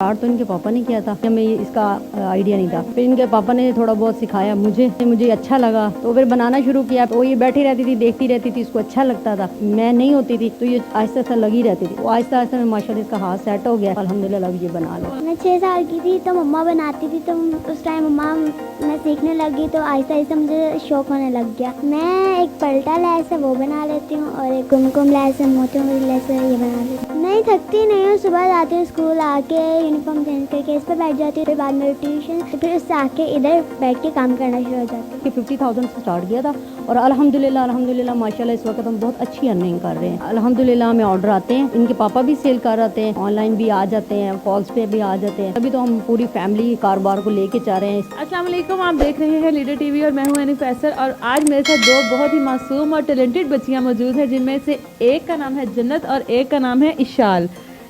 Start तो इनके पापा ने किया था, हमें इसका आइडिया नहीं था। फिर इनके पापा ने थोड़ा बहुत सिखाया मुझे अच्छा लगा, तो फिर बनाना शुरू किया। वो ये बैठी रहती थी, देखती रहती थी, इसको अच्छा लगता था। मैं नहीं होती थी तो ये आहिस्ता आहिस्ता लगी रहती थी। वो आहिस्ता आहिस्ता में माशाल्लाह इसका हाथ सेट हो गया, अल्हम्दुलिल्लाह अब ये बना लो। मैं 6 साल की थी तो मम्मा बनाती थी, तो उस टाइम मम्मा मैं सीखने लगी तो आहिस्ता आहिस्ता मुझे शौक होने लग गया। मैं एक पलटा लैस है वो बना लेती हूँ और एक कुमकुम लैस है, मोतियों वाली लैस है, ये बना लेती हूँ। नहीं थकती नहीं हूँ, सुबह जाती हूँ स्कूल, आके यूनिफॉर्म चेंज करके इस पर बैठ जाती हूँ, फिर बाद में ट्यूशन, फिर उससे आके इधर बैठ के काम करना शुरू हो जाती हूँ। 50,000 से स्टार्ट किया था और अल्हम्दुलिल्लाह माशाल्लाह इस वक्त हम बहुत अच्छी अर्निंग कर रहे हैं। अल्हम्दुलिल्लाह हमें ऑर्डर आते हैं, इनके पापा भी सेल कर आते हैं, ऑनलाइन भी आ जाते हैं, फॉल्स पे भी आ जाते हैं। अभी तो हम पूरी फैमिली कारोबार को लेके जा रहे हैं। अस्सलाम वालेकुम, आप देख रहे हैं लीडर टीवी और मैं हूं एनी फैसल। और आज मेरे साथ दो बहुत ही मासूम और टैलेंटेड बच्चियां मौजूद हैं, जिनमें से एक का नाम है जन्नत और एक का नाम है इशाल।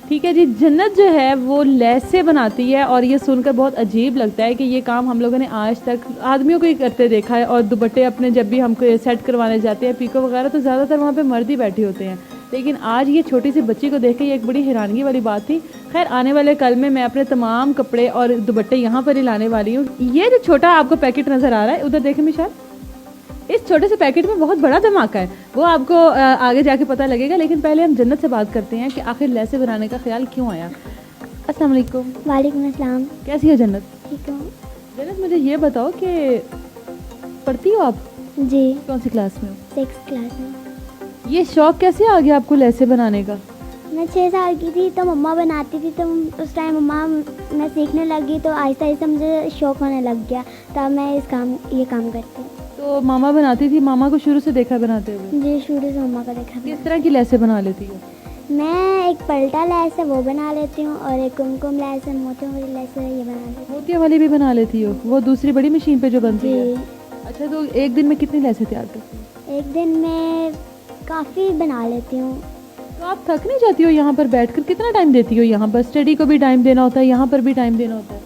ठीक है जी, जन्नत जो है वो लैसे बनाती है और ये सुनकर बहुत अजीब लगता है कि ये काम हम लोगों ने आज तक आदमियों को ही करते देखा है। और दुपट्टे अपने जब भी हमको सेट करवाने जाते हैं पीको वगैरह, तो ज़्यादातर वहाँ पे मर्द ही बैठे होते हैं। लेकिन आज ये छोटी सी बच्ची को देख के ये एक बड़ी हैरानगी वाली बात थी। खैर, आने वाले कल में मैं अपने तमाम कपड़े और दुपट्टे यहाँ पर ही लाने वाली हूँ। ये जो छोटा आपको पैकेट नज़र आ रहा है, उधर देखें मिशाल, इस छोटे से पैकेट में बहुत बड़ा धमाका है, वो आपको आगे जाके पता लगेगा। लेकिन पहले हम जन्नत से बात करते हैं कि आखिर लैसे बनाने का ख्याल क्यों आया। अस्सलाम वालेकुम। वालेकुम अस्सलाम। कैसी हो जन्नत? ठीक हूँ। जन्नत, मुझे ये बताओ कि पढ़ती हो आप? जी, कौन सी क्लास में हो? 6th क्लास में। ये शौक कैसे आ गया आपको लैसे बनाने का? मैं 6 साल की थी तो मम्मा बनाती थी, तो उस टाइम मम्मा मैं सीखने लगी तो आहिस्ता आहिस्ता मुझे शौक होने लग गया, तब मैं ये काम करती हूँ। तो मामा बनाती थी, मामा को शुरू से देखा बनाते हुए? जी, शुरू से मम्मा का देखा। किस तरह की लैसे बना लेती हो? मैं एक पलटा लैस है वो बना लेती हूँ और एक कुमकुम लैस है, मोतियों वाली लैस है, ये बना लेती मोतियों वाली भी बना लेती हो? वो दूसरी बड़ी मशीन पे जो बनती है? जी। अच्छा, तो एक दिन में कितनी लैसे तैयार करती हो? एक दिन में काफ़ी बना लेती हूँ। तो आप थक नहीं जाती हो यहाँ पर बैठकर? कितना टाइम देती हो यहाँ पर? स्टडी को भी टाइम देना होता है, यहाँ पर भी टाइम देना होता है।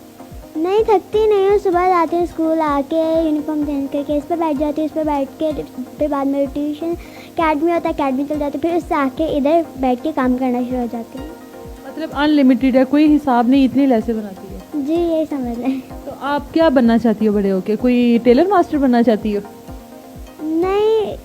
नहीं थकती नहीं हूँ, सुबह जाती हूँ स्कूल, आके यूनिफॉर्म चेंज करके इस पर बैठ जाती हूँ, इस पर बैठ के फिर बाद में ट्यूशन अकेडमी होता है, अकेडमी चल जाती हूँ, फिर उससे आके इधर बैठ के काम करना शुरू हो जाती हूँ। मतलब अनलिमिटेड है, कोई हिसाब नहीं, इतनी लैसे बनाती है? जी, यही समझ लें। तो आप क्या बनना चाहती हो बड़े होके? कोई टेलर मास्टर बनना चाहती हो? नहीं,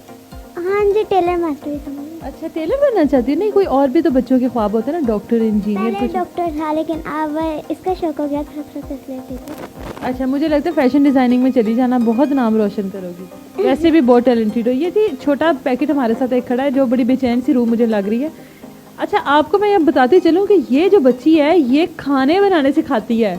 हाँ जी, टेलर मास्टर ही समझ लें। अच्छा, टेलर बनना चाहती हो? नहीं, कोई और भी तो बच्चों के ख्वाब होते हैं ना, डॉक्टर, इंजीनियर, पहले कुछ। डॉक्टर था लेकिन अब इसका शौक हो गया, थोड़ा फैसिलिटी थी। अच्छा, मुझे लगता है फैशन डिजाइनिंग में चली जाना, बहुत नाम रोशन करोगी। वैसे भी बहुत टैलेंटेड हो। ये जी छोटा पैकेट हमारे साथ एक खड़ा है जो बड़ी बेचैन सी रूह मुझे लग रही है। अच्छा, आपको मैं अब बताती चलूँ कि ये जो बच्ची है ये खाने बनाने सिखाती है।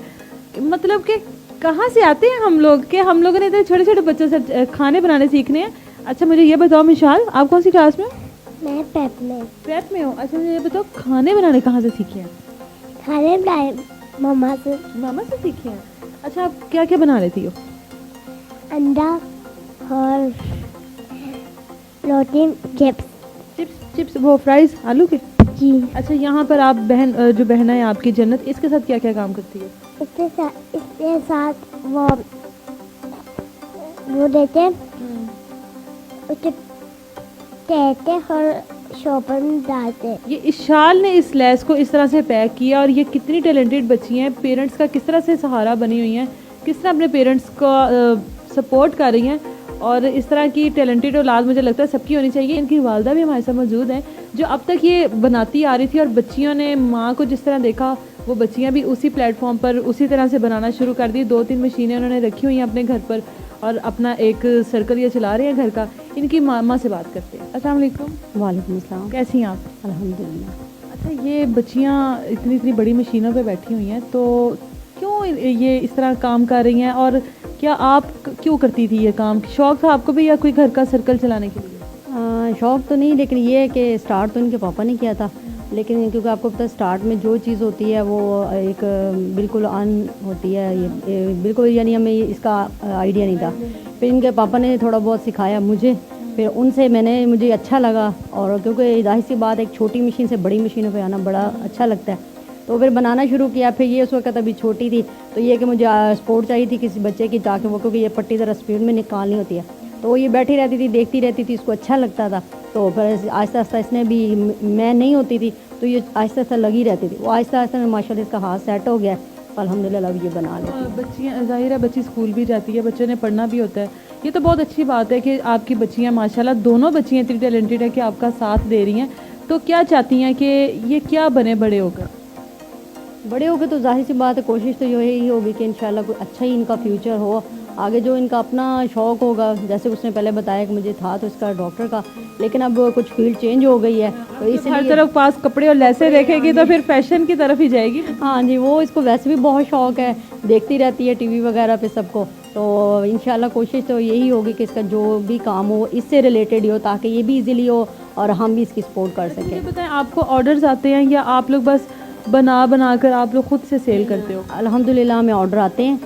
मतलब कि कहाँ से आते हैं हम लोग, कि हम लोगों ने इतने छोटे छोटे बच्चों से खाने बनाने सीखने हैं। अच्छा, मुझे ये बताओ मिशाल, आप कौन सी क्लास में? मैं पेप में। प्रेप में हो? अच्छा, मुझे ये बताओ खाने बनाने कहाँ से सीखे हैं? खाने बनाए मम्मा से। मामा से सीखे हैं? अच्छा, आप क्या क्या बना लेती हो? अंडा और रोटी, चिप्स। चिप्स वो फ्राइज आलू के? जी। अच्छा, यहाँ पर आप जो बहन है आपकी जन्नत, इसके साथ क्या क्या काम करती है? इसके साथ वो देते हैं, उसे कहते और शॉपर में डालते हैं। ये इशाल ने इस लैस को इस तरह से पैक किया और ये कितनी टैलेंटेड बच्ची हैं, पेरेंट्स का किस तरह से सहारा बनी हुई हैं, किस तरह अपने पेरेंट्स को सपोर्ट कर रही हैं। और इस तरह की टैलेंटेड औलाद मुझे लगता है सबकी होनी चाहिए। इनकी वालदा भी हमारे साथ मौजूद हैं जो अब तक ये बनाती आ रही थी और बच्चियों ने माँ को जिस तरह देखा वो बच्चियाँ भी उसी प्लेटफॉर्म पर उसी तरह से बनाना शुरू कर दी। 2-3 मशीनें उन्होंने रखी हुई हैं अपने घर पर और अपना एक सर्कल ये चला रहे हैं घर का। इनकी मामा से बात करते हैं। अस्सलाम वालेकुम। वालेकुम अस्सलाम। कैसी हैं आप? अल्हम्दुलिल्लाह। अच्छा, ये बच्चियाँ इतनी बड़ी मशीनों पे बैठी हुई हैं, तो क्यों ये इस तरह काम कर रही हैं? और क्या आप क्यों करती थी ये काम? शौक था आपको भी या कोई घर का सर्कल चलाने के लिए? शौक तो नहीं, लेकिन ये है कि स्टार्ट तो इनके पापा ने किया था। लेकिन क्योंकि आपको पता है स्टार्ट में जो चीज़ होती है वो एक बिल्कुल अन होती है, ये बिल्कुल, यानी हमें इसका आइडिया नहीं था। फिर इनके पापा ने थोड़ा बहुत सिखाया फिर उनसे मुझे अच्छा लगा। और क्योंकि जाहिर सी बात, एक छोटी मशीन से बड़ी मशीनों पे आना बड़ा अच्छा लगता है, तो फिर बनाना शुरू किया। फिर ये उस वक्त अभी छोटी थी, तो ये कि मुझे सपोर्ट चाहिए थी किसी बच्चे की, ताकि वो, क्योंकि ये पट्टी ज़रा स्पीड में निकालनी होती है, तो ये बैठी रहती थी, देखती रहती थी, इसको अच्छा लगता था। तो फिर आहिस्ता आहिस्ता इसने भी, मैं नहीं होती थी तो ये आहिस्ता आहिस्ता लगी रहती थी। वो आहिस्ता आहिस्ता में माशाल्लाह इसका हाथ सेट हो गया, अल्हम्दुलिल्लाह अब ये बना लेती है। बच्चियाँ, ज़ाहिर है बच्ची स्कूल भी जाती है, बच्चों ने पढ़ना भी होता है। ये तो बहुत अच्छी बात है कि आपकी बच्चियाँ माशाल्लाह दोनों बच्चियाँ इतनी टैलेंटेड है कि आपका साथ दे रही हैं। तो क्या चाहती हैं कि ये क्या बने बड़े होकर? बड़े हो गए तो जाहिर सी बात है, कोशिश तो यही होगी कि इंशाल्लाह कोई अच्छा ही इनका फ्यूचर हो, आगे जो इनका अपना शौक़ होगा। जैसे उसने पहले बताया कि मुझे था तो इसका डॉक्टर का, लेकिन अब कुछ फील्ड चेंज हो गई है तो इसलिए हर तरफ पास कपड़े और लेसे देखेगी तो फिर फैशन की तरफ ही जाएगी। हाँ जी, वो इसको वैसे भी बहुत शौक़ है, देखती रहती है टीवी वगैरह पे सबको। तो इंशाल्लाह कोशिश तो यही होगी कि इसका जो भी काम हो इससे रिलेटेड ही हो, ताकि ये भी इजीली हो और हम भी इसकी सपोर्ट कर मुझे सकें। बताएं, आपको ऑर्डर्स आते हैं या आप लोग बस बना कर आप लोग खुद से सेल करते हो? अल्हम्दुलिल्लाह हमें ऑर्डर आते हैं,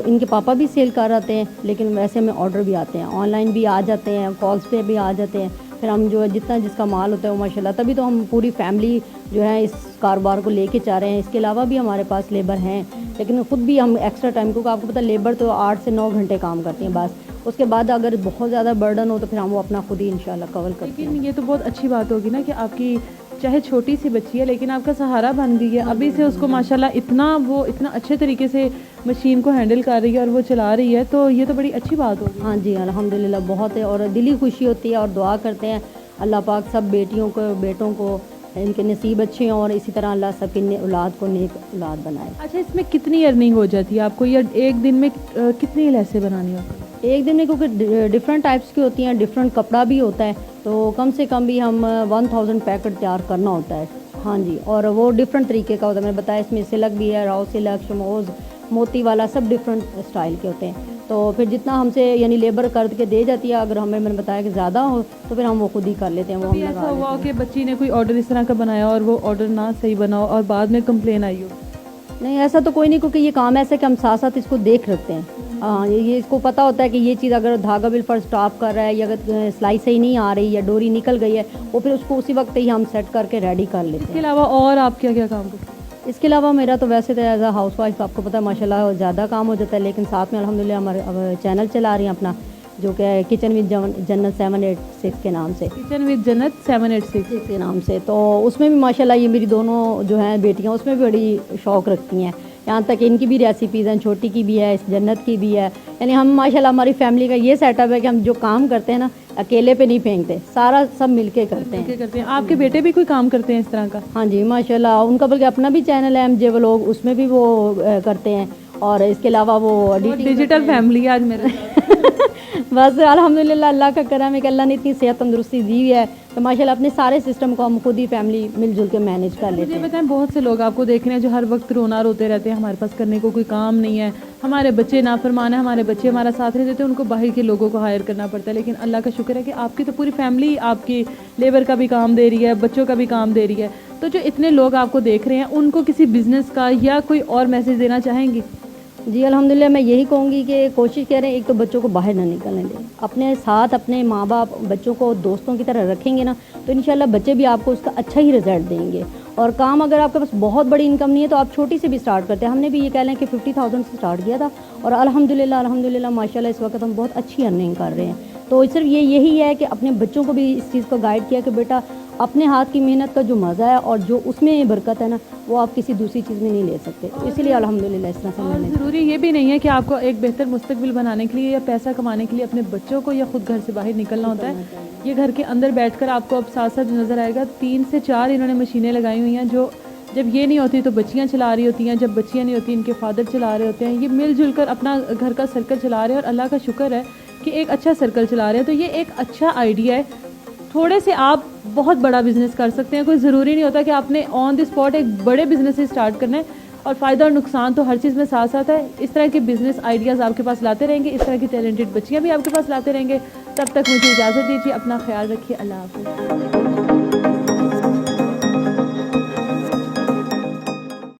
इनके पापा भी सेल कर आते हैं, लेकिन वैसे हमें ऑर्डर भी आते हैं, ऑनलाइन भी आ जाते हैं, कॉल्स पे भी आ जाते हैं। फिर हम जो है जितना जिसका माल होता है वो माशाल्लाह, तभी तो हम पूरी फैमिली जो है इस कारोबार को लेके जा रहे हैं। इसके अलावा भी हमारे पास लेबर हैं, लेकिन ख़ुद भी हम एक्स्ट्रा टाइम, क्योंकि आपको पता लेबर तो 8 से 9 घंटे काम करती हैं बस। उसके बाद अगर बहुत ज़्यादा बर्डन हो तो फिर हम वो अपना खुद ही इंशाल्लाह कवर करते हैं। लेकिन ये तो बहुत अच्छी बात होगी ना कि आपकी चाहे छोटी सी बच्ची है लेकिन आपका सहारा बन गई है। अभी से उसको माशाल्लाह इतना अच्छे तरीके से मशीन को हैंडल कर रही है और वो चला रही है, तो ये तो बड़ी अच्छी बात होगी। हाँ जी, अल्हम्दुलिल्लाह बहुत है, और दिली खुशी होती है और दुआ करते हैं अल्लाह पाक सब बेटियों को, बेटों को इनके नसीब अच्छे हों और इसी तरह अल्लाह सबकी औलाद को नेक औलाद बनाए। अच्छा, इसमें कितनी अर्निंग हो जाती है आपको, या एक दिन में कितनी लेसें बनानी होती है? एक दिन में, क्योंकि डिफरेंट टाइप्स की होती हैं, डिफरेंट कपड़ा भी होता है, तो कम से कम भी हम 1000 पैकेट तैयार करना होता है। हाँ जी, और वो डिफरेंट तरीके का होता है। मैंने बताया इसमें सिलक भी है, राव सिलक, शमोज, मोती वाला, सब डिफरेंट स्टाइल के होते हैं। तो फिर जितना हमसे यानी लेबर करके दे जाती है, अगर हमें, मैंने बताया कि ज़्यादा हो तो फिर हम वो खुद ही कर लेते हैं। वो हम कभी लगा ऐसा हुआ लेते हैं। कि बच्ची ने कोई ऑर्डर इस तरह का बनाया और वो ऑर्डर ना सही बना हो और बाद में कंप्लेन आई हो? नहीं, ऐसा तो कोई नहीं, क्योंकि ये काम ऐसा है कि हम साथ साथ इसको देख रखते हैं। हाँ, ये इसको पता होता है कि ये चीज़ अगर धागा बिल्कुल स्टॉप कर रहा है या अगर सिलाई सही नहीं आ रही या डोरी निकल गई है, वो फिर उसको उसी वक्त ही हम सेट करके रेडी कर लेते इसके हैं। अलावा और आप क्या क्या काम करते हैं? इसके अलावा मेरा तो वैसे तो एज अ हाउस वाइफ आपको पता है माशाल्लाह ज़्यादा काम हो जाता है, लेकिन साथ में अल्हम्दुलिल्लाह हमारे अब चैनल चला रही हैं अपना, जो कि किचन विद जन्नत 786 के नाम से, किचन विद जन्नत 786 के नाम से। तो उसमें भी माशाल्लाह ये मेरी दोनों जो हैं बेटियां उसमें भी बड़ी शौक़ रखती हैं, यहाँ तक इनकी भी रेसिपीज़ हैं, छोटी की भी है, इस जन्नत की भी है। यानी हम माशाल्लाह हमारी फैमिली का ये सेटअप है कि हम जो काम करते हैं ना अकेले पे नहीं फेंकते, सारा सब मिलके करते हैं। क्या करते हैं? आपके बेटे भी कोई काम करते हैं इस तरह का? हाँ जी, माशाल्लाह उनका बल्कि अपना भी चैनल है MJ व्लॉग, उसमें भी वो करते हैं, और इसके अलावा वो डिजिटल फैमिली आज मेरे बस अल्हम्दुलिल्लाह अल्लाह का करम है कि अल्लाह ने इतनी सेहत तंदुरुस्ती दी है, तो माशाल्लाह अपने सारे सिस्टम को हम खुद ही फैमिली मिलजुल के मैनेज कर लेते मुझे हैं। बताएं, बहुत से लोग आपको देख रहे हैं जो हर वक्त रोते रहते हैं, हमारे पास करने को कोई काम नहीं है, हमारे बच्चे नाफरमान है, हमारे बच्चे हमारा साथ नहीं देते, उनको बाहर के लोगों को हायर करना पड़ता है। लेकिन अल्लाह का शुक्र है कि आपकी तो पूरी फैमिली आपकी लेबर का भी काम दे रही है, बच्चों का भी काम दे रही है। तो जो इतने लोग आपको देख रहे हैं उनको किसी बिजनेस का या कोई और मैसेज देना चाहेंगी? जी अल्हम्दुलिल्लाह मैं यही कहूँगी कि कोशिश करें, एक तो बच्चों को बाहर ना निकलने दें, अपने साथ अपने माँ बाप बच्चों को दोस्तों की तरह रखेंगे ना, तो इंशाल्लाह बच्चे भी आपको उसका अच्छा ही रिजल्ट देंगे। और काम अगर आपके पास बहुत बड़ी इनकम नहीं है तो आप छोटी से भी स्टार्ट करते हैं। हमने भी ये कह लें कि 50,000 से स्टार्ट किया था, और अल्हम्दुलिल्लाह माशाल्लाह इस वक्त हम बहुत अच्छी अर्निंग कर रहे हैं। तो सिर्फ यही है कि अपने बच्चों को भी इस चीज़ को गाइड किया कि बेटा अपने हाथ की मेहनत का जो मज़ा है और जो उसमें बरकत है ना, वो आप किसी दूसरी चीज़ में नहीं ले सकते। तो इसीलिए अल्हम्दुलिल्लाह इस तरह से मैंने, ज़रूरी ये भी नहीं है कि आपको एक बेहतर मुस्तकबिल बनाने के लिए या पैसा कमाने के लिए अपने बच्चों को या खुद घर से बाहर निकलना होता है। ये घर के अंदर बैठकर आपको अब साथ साथ नज़र आएगा 3 से 4 इन्होंने मशीनें लगाई हुई हैं, जो जब ये नहीं होती तो बच्चियाँ चला रही होती हैं, जब बच्चियाँ नहीं होती इनके फादर चला रहे होते हैं। ये मिलजुल कर अपना घर का सर्कल चला रहे हैं और अल्लाह का शुक्र है कि एक अच्छा सर्कल चला रहे हैं। तो ये एक अच्छा आइडिया है, थोड़े से आप बहुत बड़ा बिजनेस कर सकते हैं। कोई ज़रूरी नहीं होता कि आपने ऑन द स्पॉट एक बड़े बिजनेस से स्टार्ट करना है, और फ़ायदा और नुकसान तो हर चीज़ में साथ साथ है। इस तरह के बिजनेस आइडियाज़ आपके पास लाते रहेंगे, इस तरह की टैलेंटेड बच्चियाँ भी आपके पास लाते रहेंगे। तब तक मुझे इजाज़त दीजिए, अपना ख्याल रखिए, अल्लाह हाफ़िज़।